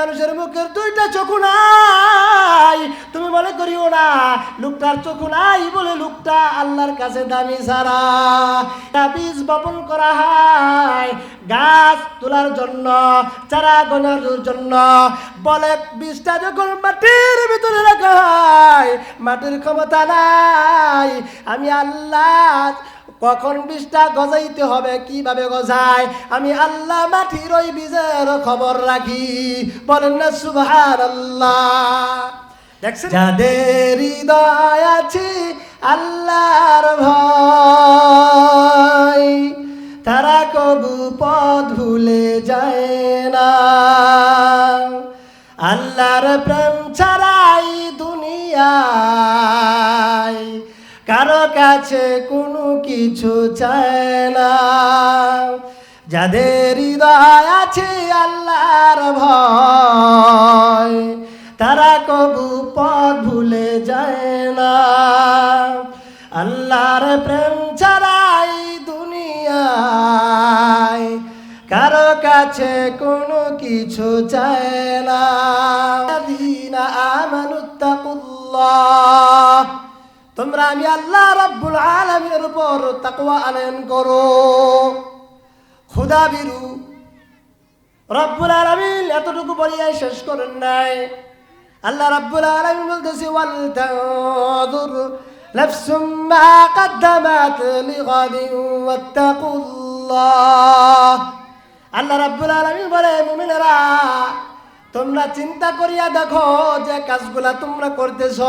মানুষের মুখের দুইটা চক্ষু নাই, তুমি মনে করিও না লোকটার চক্ষু নাই বলে লোকটা আল্লাহর কাছে দামি ছাড়া। বীজ বপন করা হয় গাছ তোলার জন্য, চারা গোনার জন্য, বলে বীজটা যখন মাটির ভিতরে রাখা হয় মাটির ক্ষমতা নাই। আমি আল্লাহ কখন বীজটা গজাইতে হবে, কিভাবে গজায়, আমি আল্লাহ মাটির ওই বীজের খবর রাখি। বলেন না সুবহানাল্লাহ। দেখছেন, যাদের হৃদয় আছে আল্লাহর ভয়, তারা কবু পথ ভুলে যায় না। আল্লাহর প্রেম ছাড়াই দুনিয়ায় কারো কাছে কোনো কিছু চায় না। যাদের হৃদয় আছে আল্লাহর ভয়, তারা কবু পথ ভুলে যায় না। আল্লাহর প্রেম ছাড়াই দুনিয়ায় কারো কাছে কোনো কিছু চায় না। আল্লাযীনা আমানুত্তাকুল্লাহ, তোমরা আমি আল্লাহ রাব্বুল আলামিনের উপর তাকওয়া আনয়ন করো, খোদা বিরু। রব্বুল আলামিন এতটুকু বলিয়াই শেষ করেন নাই। আল্লাহ রাব্বুল আলামিন বলতেছে ওয়াল তানজুর নাফসুম মা কদ্দামাত লিগাদিন ওয়াত্তাকুল্লাহ। আল্লাহ রাব্বুল আলামিন বলে, মুমিনেরা তোমরা চিন্তা করিয়া দেখো যে কাজগুলা তোমরা করতেছ,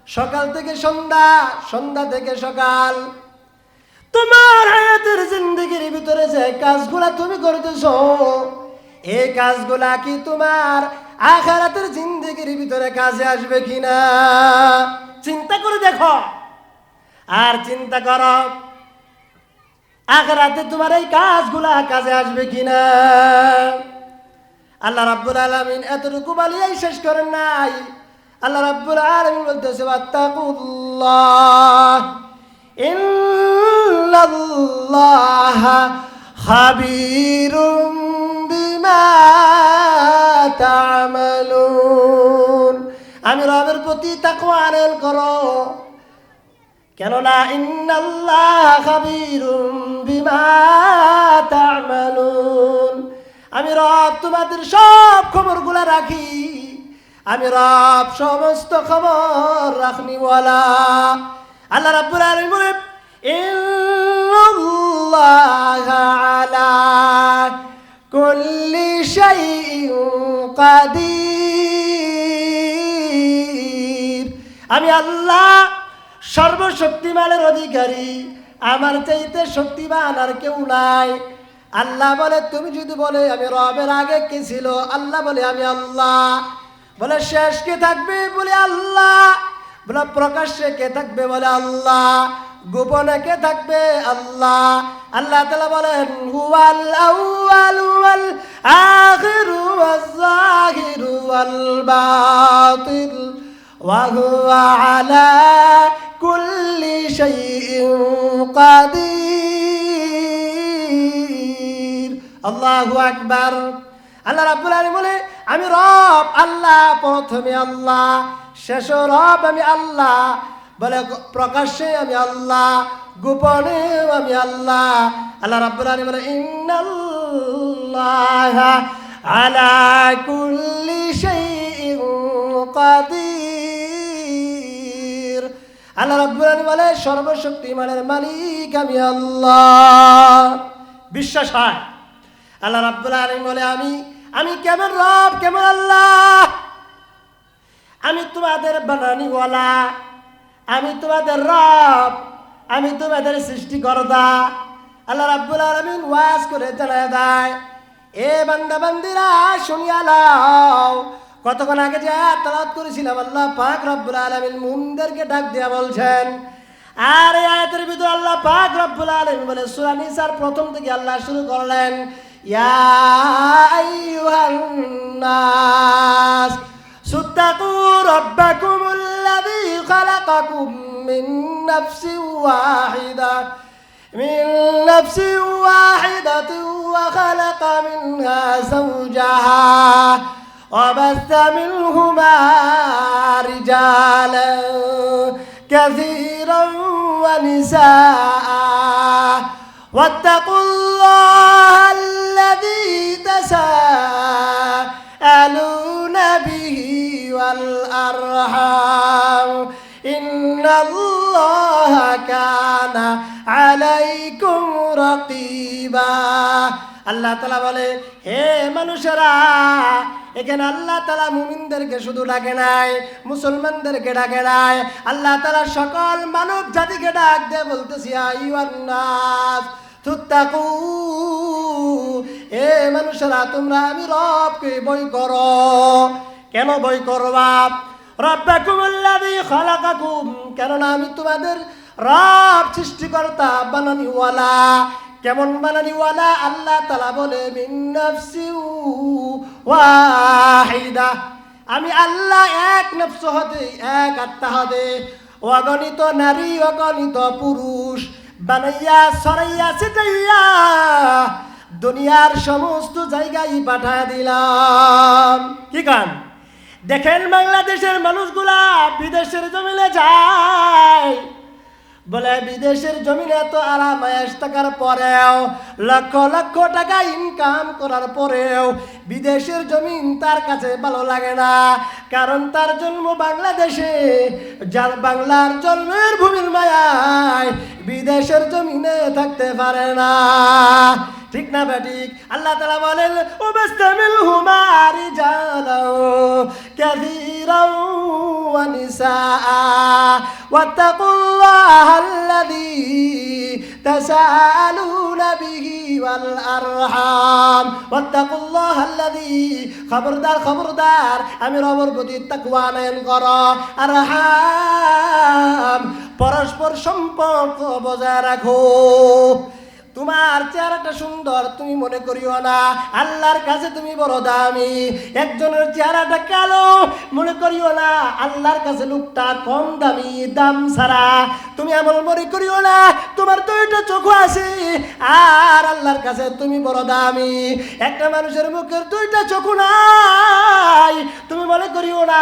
সকাল থেকে সন্ধ্যা, সন্ধ্যা থেকে সকাল, তোমার হায়াতের জিন্দেগির ভিতরে যে কাজগুলা তুমি করতেছ, এই কাজগুলা কি তোমার আখিরাতের জিন্দেগির ভিতরে কাজে আসবে কিনা চিন্তা করে দেখো। আর চিন্তা করো আখিরাতে তোমার এই কাজগুলা কাজে আসবে কিনা। আল্লাহ রাব্বুল আলামিন এতটুকু বলিয়াই শেষ করেন নাই। আল্লাহ রাব্বুল আলামিন বলতেছে ওয়াত্তাকুল্লাহ ইন্নাল্লাহা খাবীরুম বিমা তা'মালুন। আমি রবের প্রতি তাকওয়া আনয়ন করো, কেননা ইন্নাল্লাহা খাবীরুম বিমা তা'মালুন, আমি রব তোমাদের সব খবরগুলা রাখি, আমি রব সমস্ত খবর রাখনিওয়ালা। আল্লাহ রাব্বুল আলামিন বলেন ইন্নাল্লাহা আলা কুল্লি শাইইন কাদির, আমি আল্লাহ সর্বশক্তিমানের অধিকারী, আমার চাইতে শক্তিমান আর কেউ নাই। আল্লাহ বলে তুমি যদি বলে আমি রবের আগে কে ছিল, আল্লাহ বলে আমি আল্লাহ। বলে শেষ কে থাকবে, বলে আল্লাহ। বলে প্রকাশ্যে কে থাকবে, বলে আল্লাহ। গোপনে কে থাকবে, আল্লাহ। আল্লাহ তাআলা বলেন হুয়াল আউয়ালু ওয়াল আখিরু ওয়াজ যাহিরু ওয়াল বাতিন ওয়া হুয়া আলা কুল্লি শাইইন কাদির। আল্লাহু আকবার। আল্লাহ রাব্বুল আলামিন বলে আমি রব আল্লাহ, প্রথমে আল্লাহ, শেষ রব আমি আল্লাহ। বলে প্রকাশ্যে আমি আল্লাহ, গোপনে আমি আল্লাহ। আল্লাহ রাব্বুল আলামিন বলে ইন্নাল্লাহা আলা কুল্লি শাইইন কাদির। আল্লাহ রাব্বুল আলামিন বলে সর্বশক্তিমানের মালিক আমি আল্লাহ। বিশ্বাস হয়? আল্লাহ রাব্বুল আলামিন বলে আমি কেমন রব, কেমন আল্লাহ, আমি তোমাদের বানানিওয়ালা, আমি তোমাদের রব, আমি তোমাদের সৃষ্টিকর্তা। আল্লাহ রাব্বুল আলামিন ওয়াজ করে জানায় দেয়, এ বান্দা বান্দিরা শুনিয়া লাও। কতক্ষণ আগে যে আয়াত তেলাওয়াত করেছিলাম, আল্লাহ পাক রব্বুল আলামিন মুমিনদেরকে ডাক দিয়া বলছেন। আর এই আয়াতের ভিতরে আল্লাহ পাক রব্বুল আলামিন বলে সূরা নিসার প্রথম থেকে আল্লাহ শুরু করলেন ইয়া আইয়ুহান নাস সুত্তাকু রাব্বাকুমুল্লাযী খালাকাকুম মিন নাফসিন ওয়াহিদাতিন ওয়া খালাকা মিনহা যাওজাহা মিনহুমা রিজালান কাসীরান ওয়া নিসাআ ওয়াত্তাকুল্লাহাল্লাযী তাসাআলুনা বিহি ওয়াল আরহাম ইন্নাল্লাহা কানা আলাইকুম রাকিবা। আল্লাহ তাআলা বলে, হে মানুষেরা, এখানে আল্লাহ তাআলা মুমিনদেরকে শুধু ডাকে নাই, মুসলমানদেরকে ডাকে নাই, আল্লাহ তাআলা সকল মানব জাতিকে ডাক দিয়ে বলতেছি, আইয়ুহান নাস তুত্তাকু, এ মানুষেরা তোমরা আমি রবকে ভয় করো। কেন ভয় করবা? রব্বাকুমুল্লাযী খালাকাকুম, কেননা আমি তোমাদের রব, সৃষ্টিকর্তা, বানানিওয়ালা। কেমন বানানিওয়ালা? আল্লাহ তাআলা বলে মিন নাফসিন ওয়াহিদা, আমি আল্লাহ এক নফস হতে, এক আত্মা হতে অগণিত নারী অগণিত পুরুষ বানাইয়া সরাইয়া ছিটাইয়া দুনিয়ার সমস্ত জায়গায় পাঠায় দিলাম। কি গান দেখেন, বাংলাদেশের মানুষগুলা বিদেশের জমিনে যায়, বলে বিদেশের জমিনে এত আরাম আয়েশ থাকার পরেও, লক্ষ লক্ষ টাকা ইনকাম করার পরেও বিদেশের জমিন তার কাছে ভালো লাগে না, কারণ তার জন্ম বাংলাদেশে, যার বাংলার জন্মের ভূমির মায়ায় বিদেশের জমিনে থাকতে পারে না। ঠিক না বেঠিক? আল্লাহ তাআলা বলেন, ওয়াস্তামিলহুমা রিজালান কাসীরান ওয়া নিসাআ ওয়াত্তাকুল্লাহাল্লাযী তাসাআলুনা বিহি ওয়াল আরহাম ওয়াত্তাকুল্লাহাল্লাযী, খবরদার খবরদার, আমি রবের প্রতি তাকওয়া আনয়ন করো, আরহাম, পরস্পর সম্পর্ক বজায় রাখো। তোমার চেহারাটা সুন্দর, তুমি মনে করিও না আল্লাহর কাছে তুমি বড় দামি। একজনের চেহারাটা কালো, মনে করিও না আল্লাহর কাছে লোকটা কম দামি, দাম ছাড়া। তুমি এমন মনে করিও না তোমার দুইটা চোখ আছে আর আল্লাহর কাছে তুমি বড় দামি। একটা মানুষের মুখের দুইটা চোখ নাই, তুমি মনে করিও না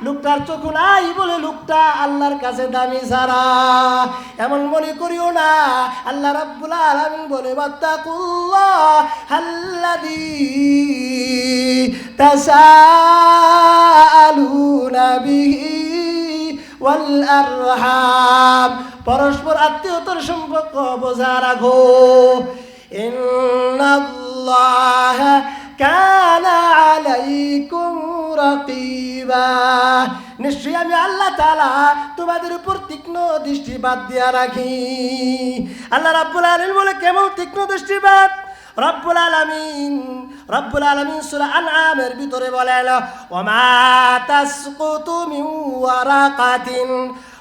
লোকটার চোখ নাই বলে লোকটা আল্লাহর কাছে দামি ছাড়া। এমন মনে করিও না। আল্লাহ রাব্বুল আলামিন বলে, ওয়াত্তাকুল্লাহাল্লাযী তাসাআলুনা বিহি ওয়াল আরহাম, পরস্পর আত্মীয়তার সম্পর্ক বজায় রাখো। ইন্নাল্লাহা কানা আলাইকুম রাকিবা, নিশ্চয়ই আমি আল্লাহ তাআলা তোমাদের উপর তীক্ষ্ণ দৃষ্টিপাত দিয়া রাখি। আল্লাহ রাব্বুল আলামিন বলে, কেমন তীক্ষ্ণ দৃষ্টিপাত? রব্বুল আলামিন সূরা আনআমের ভিতরে বলেন, ওয়ামা তাসকুতু মিন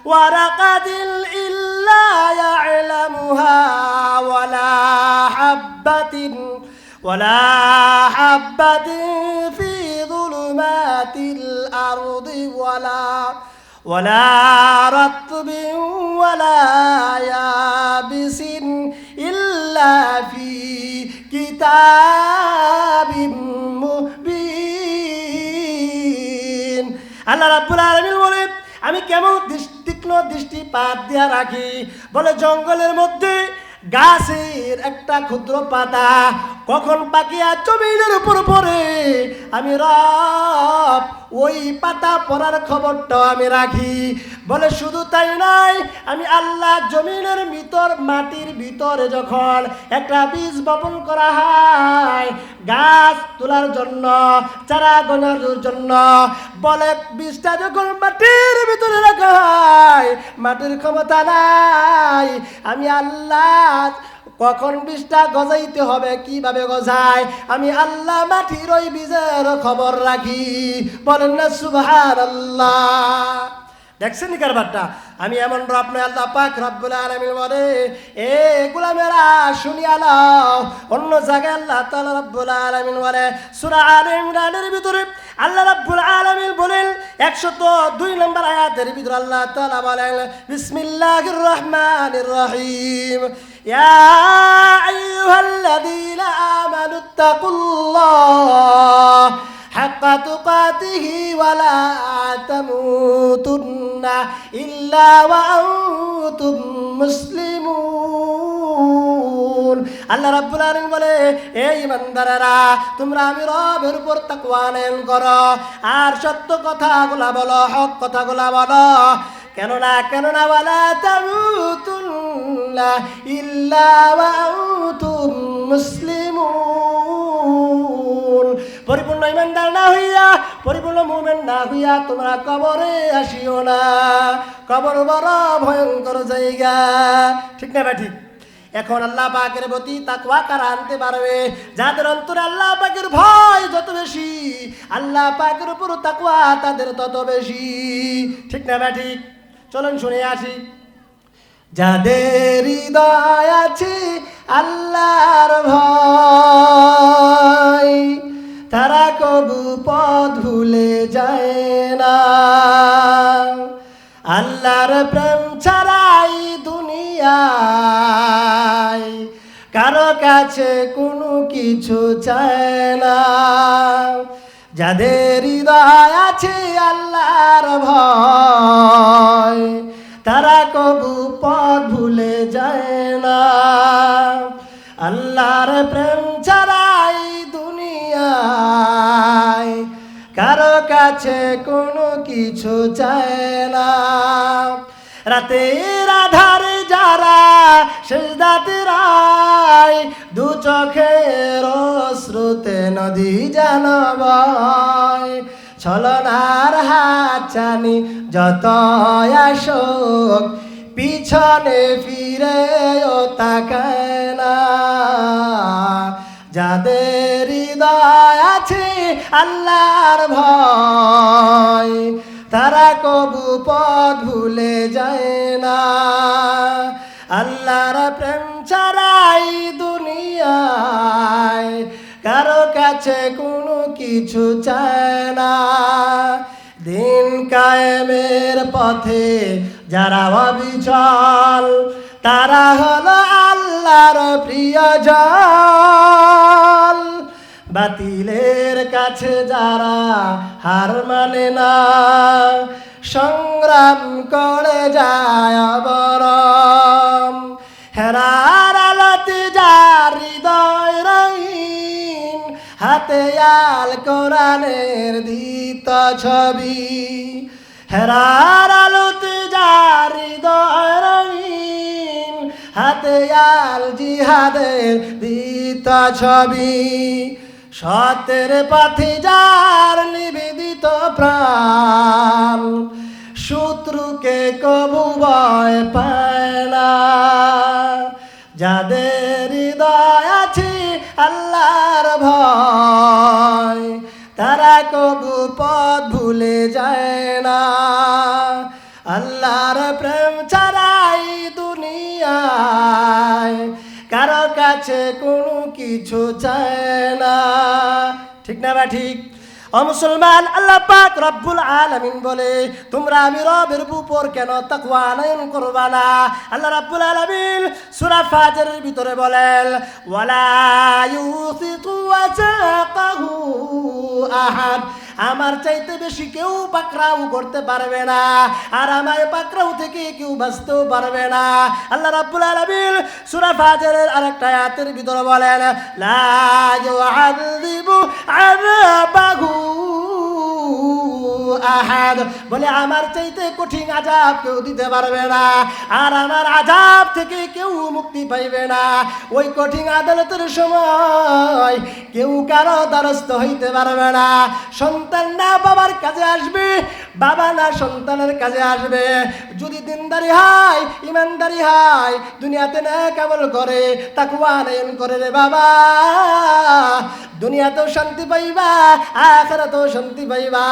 ওয়ারাকাতিন ইল্লা ইয়ালামুহা ওয়ালা হাব্বাতিন ফি যুলুমাতিল আরদি ওয়ালা রাতবিন ওয়ালা ইয়াবিসিন ইল্লা ফি কিতাবিম মুবিন। আল্লাহ রাব্বুল আলামিন বলে, আমি কেমন তীক্ষ্ণ দৃষ্টিপাত দিয়া রাখি? বলে, জঙ্গলের মধ্যে গাছের একটা ক্ষুদ্র পাতা কখন পাকিয়া জমিনের উপর পড়ে, আমি রব ওই পাতা পড়ার খবরটাও আমি রাখি। বলে, শুধু তাই নাই, আমি আল্লাহ জমিনের ভিতর, মাটির ভিতরে যখন একটা বীজ বপন করা হয় গাছ তোলার জন্য, চারা গোনার জন্য, বলে বীজটা যখন মাটির ভিতরে রাখা হয়, মাটির ক্ষমতা নাই, আমি আল্লাহ কখন বীজটা গজাইতে হবে, কিভাবে গজায়, আমি আল্লাহ মাটির ওই বীজের খবর রাখি। বলেন না সুবহানাল্লাহ। দেখছেন নি কারবারটা? আমি এমন রব নয়, আল্লাহ পাক রব্বুল আলামিন বলে, এ গোলামেরা শুনিয়া নাও। অন্য জায়গায় আল্লাহ তাআলা রব্বুল আলামিন বলে, সূরা আলে ইমরানের ভিতরে আল্লাহ রব্বুল আলামিন বলেন 102 নম্বর আয়াতের ভিতরে আল্লাহ তাআলা বলেন, বিসমিল্লাহির রহমানির রহিম, ইয়া আইয়ুহাল্লাযীনা আমানুত্তাকুল্লাহ হাক্কা তুকাতিহি ওয়ালা তামুতুন্না ইল্লা ওয়া আনতুম মুসলিমুন। আল্লাহ রাব্বুল আলামিন বলে, এই ইমানদারেরা, তোমরা আমি রবের উপর তাকওয়া আনয়ন করো আর সত্য কথাগুলা বলো, হক কথাগুলা বলো। কেননা ওয়ালা তামুতুন্না ইল্লা ওয়া আনতুম মুসলিমুন। পরিপূর্ণ ইমানদার না হইয়া, পরিপূর্ণ মুমিন না হইয়া তোমরা কবরে আসিও না। কবর বড় ভয়ঙ্কর জায়গা, ঠিক না ঠিক? এখন আল্লাহ পাকের প্রতি তাকওয়া কারা আনতে পারবে? যাদের অন্তরে আল্লাহ পাকের ভয় যত বেশি, আল্লাহ পাকের উপর তাকওয়া তাদের তত বেশি, ঠিক না ঠিক? চলুন শুনে আসি। যাদের হৃদয় আছে আল্লাহর ভয়, তারা কবু পথ ভুলে যায় না। আল্লাহর প্রেম ছাড়াই দুনিয়ায় কারো কাছে কোনো কিছু চায় না। যাদের হৃদয় আছে আল্লাহর ভয়, তারা কবু পথ ভুলে যায় না। আল্লাহর প্রেম ছাড়াই দুনিয়ায় কারো কাছে কোনো কিছু চায় না। রাতের আধারে যারা সিজদাতে রায়, দু চোখের অশ্রুতে নদী যেন বয়। ছলনার হাত চানি যত আসুক, পিছনে ফিরেও তাকায় না। যাদের হৃদয় আছে আল্লাহর ভয়, তারা কবু পথ ভুলে যায় না। আল্লাহর প্রেম ছাড়াই দুনিয়ায় কারো কাছে কোনো কিছু চায় না। দিন কায়েমের পথে যারা অবিচল, তারা হলো আল্লাহর প্রিয়জন। বাতিলের কাছে যারা হার মানে না, সংগ্রাম করে যায় অবরম। হেরার আলোতে যার হৃদয় রঙিন, হাতে আল কোরআনের দিত ছবি। হেরার আলোতে যার হৃদয় রঙিন, হাতে আল জিহাদের দিত ছবি। সতের পথে যার নিবেদিত প্রাণ, শত্রুকে কবু ভয় পায় না। যাদের হৃদয় আছে আল্লাহর ভয়, তারা কবু পথ ভুলে যায় না। আল্লাহর প্রেম ছাড়াই দুনিয়ায় কারো কাছে কোনো কিছু চায় না, ঠিক না বা ঠিক? ও মুসলমান, আল্লাহ পাক রব্বুল আলামিন বলে, তোমরা আমি রবের উপর কেন তাকওয়া আনয়ন করবা না? আল্লাহ রব্বুল আলামিন সূরা ফাতিরের ভিতরে বলেন, ওয়ালা ইউসিকু ওয়াসাকাহু আহাদ। আমার চাইতে বেশি কেউ পাকড়াও করতে পারবে না, আর আমার পাকড়াও থেকে কেউ বাঁচতেও পারবে না। আল্লাহ রাব্বুল আলামিন সূরা ফাতিরের আরেকটা আয়াতের ভিতরে বলেন, লা ইউআযিবু আযাবাহু আহাদ। বলে আমার চাইতে কঠিন আযাব কেউ দিতে পারবে না, আর আমার আযাব থেকে কেউ মুক্তি পাইবে না। ওই কঠিন আদালতের সময় কেউ কারো দ্বারস্থ হইতে পারবে না। সন্তান না বাবার কাছে আসবে, বাবা না সন্তানের কাছে আসবে। যদি দিনদারি হয়, ইমানদারি হয়, দুনিয়াতে না কেবল করে তাকওয়া আনয়ন করে রে বাবা, দুনিয়াতেও শান্তি পাইবা, আখিরাতেও শান্তি পাইবা।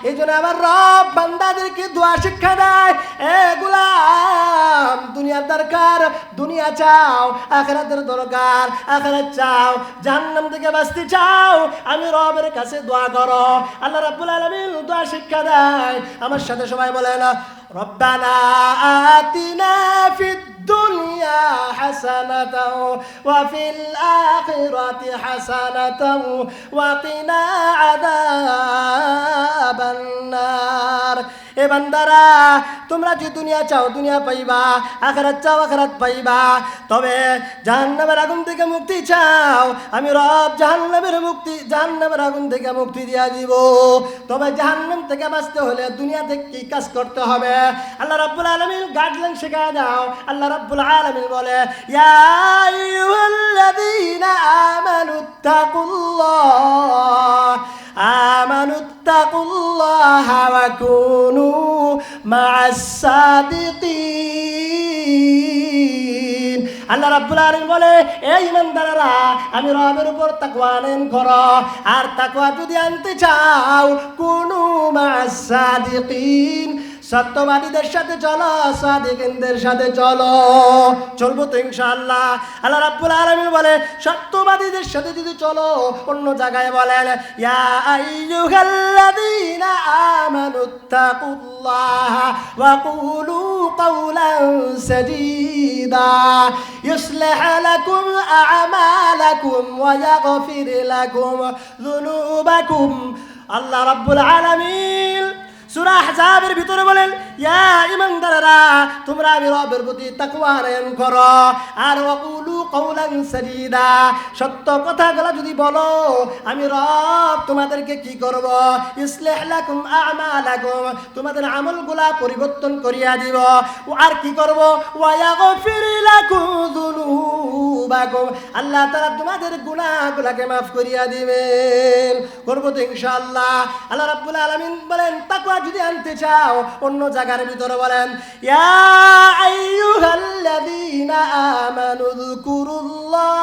এই জন্য আমার রব বান্দাদেরকে দোয়া শিক্ষা দেয়, এ গোলাম, দুনিয়ার দরকার, দুনিয়া চাও, আখিরাতের দরকার, আখিরাত চাও, জাহান্নাম থেকে বাঁচতে চাও, আমি রবের কাছে দোয়া করো। আল্লাহ রাব্বুল আলামিন দোয়া শিক্ষা দেয়। আমার সাথে সবাই বলে না, রব্বানা আতিনা ফিদ দুনিয়া হাসানাতাও ওয়া ফিল আখিরাতি হাসানাতাও ওয়া কিনা আযাবান নার। এ বান্দারা, তোমরা যে দুনিয়া চাও দুনিয়া পাইবা, আখিরাত চাও আখিরাত পাইবা, তবে জাহান্নামের আগুন থেকে মুক্তি চাও, আমি রব জাহান্নামের আগুন থেকে মুক্তি দিয়া দিব। তবে জাহান্নাম থেকে বাঁচতে হলে দুনিয়াতে কি কাজ করতে হবে আল্লাহ রাব্বুল আলামিন গাইডলাইন শেখায় দাও। আল্লাহ রাব্বুল আলামিন বলে, ইয়া আইয়ুহাল্লাযীনা আমানুত্তাকুল্লাহা ওয়া কুনু মা'আস সাদিকিন। আল্লাহ রাব্বুল আলামিন বলে, এই ইমানদাররা, আমি রবের উপর তাকওয়া আনয়ন করো, আর তাকওয়া যদি আনতে চাও কুনু মা'আস সাদিকিন, সত্যবাদীদের সাথে চলো, সাদিকিনদের সাথে চলো। চলবো তো ইনশাআল্লাহ। আল্লাহ রাব্বুল আলামিন বলে, সত্যবাদীদের সাথে যদি চলো, অন্য জায়গায় বলেন, ইয়া আইয়ুহাল্লাযীনা আমানুত্তাকুল্লাহা ওয়া কুলু কাওলান সাদীদা ইউসলিহ লাকুম আ'মালাকুম ওয়া ইয়াগফির লাকুম যুনুবাকুম। আল্লাহ রাব্বুল আলামিন সূরা আহজাবের ভিতরে বলেন, ইয়া ঈমানদাররা, তোমরা আমি রবের প্রতি তাকওয়া আনয়ন করো, আর ওয়াকুলু কাওলান সাদীদা, সত্য কথাগুলো যদি বলো, আমি রব তোমাদেরকে কি করব, ইসলিহ লাকুম আ'মালাকুম, তোমাদের আমলগুলা পরিবর্তন করিয়া দিব, আর কি করব, ওয়া ইয়াগফির লাকুম যুনুবাকুম, আল্লাহ তাআলা তোমাদের গুনাহগুলোকে মাফ করিয়া দিবেন। করব তো ইনশাআল্লাহ। আল্লাহ রাব্বুল আলামিন বলেন, তাকওয়া যদি আনতে চাও, অন্য জায়গার ভিতরে বলেন, ইয়া আইয়ুহাল্লাযীনা আমানুযকুরুল্লাহ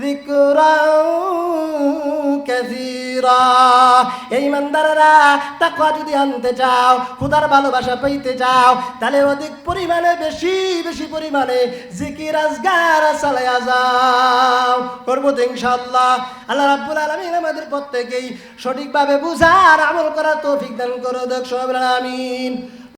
যিকরান কাসীরা। এই ইমানদাররা, তাকওয়া যদি আনতে চাও, খোদার ভালোবাসা পেতে চাও, তাহলে অধিক পরিমাণে বেশি বেশি পরিমাণে জিকির আজগার চালায়া যাও। করব তো ইনশাআল্লাহ। আল্লাহ রাব্বুল আলামিন আমাদের প্রত্যেকেই সঠিকভাবে বুঝার আমল করার তৌফিক দান করুন। আমিন।